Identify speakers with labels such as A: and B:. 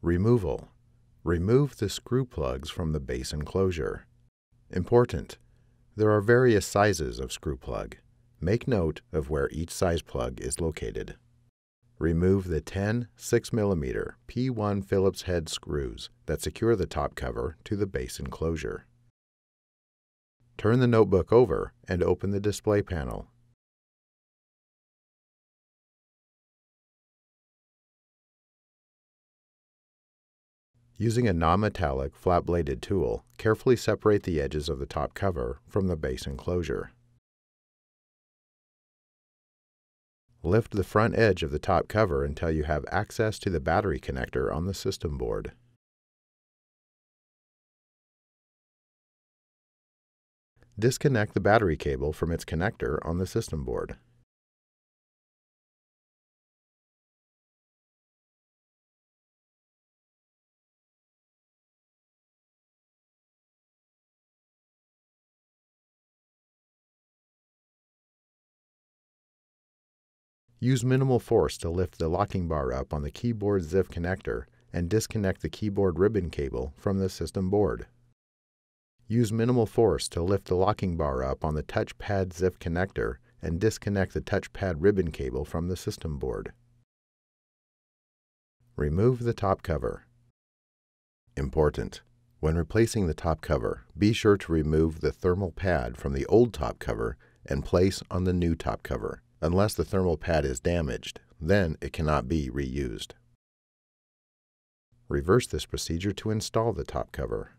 A: Removal. Remove the screw plugs from the base enclosure. Important: there are various sizes of screw plug. Make note of where each size plug is located. Remove the 10 6mm P1 Phillips-head screws that secure the top cover to the base enclosure. Turn the notebook over and open the display panel. Using a non-metallic flat-bladed tool, carefully separate the edges of the top cover from the base enclosure. Lift the front edge of the top cover until you have access to the battery connector on the system board. Disconnect the battery cable from its connector on the system board. Use minimal force to lift the locking bar up on the keyboard ZIF connector and disconnect the keyboard ribbon cable from the system board. Use minimal force to lift the locking bar up on the touchpad ZIF connector and disconnect the touchpad ribbon cable from the system board. Remove the top cover. Important: when replacing the top cover, be sure to remove the thermal pad from the old top cover and place on the new top cover. Unless the thermal pad is damaged, then it cannot be reused. Reverse this procedure to install the top cover.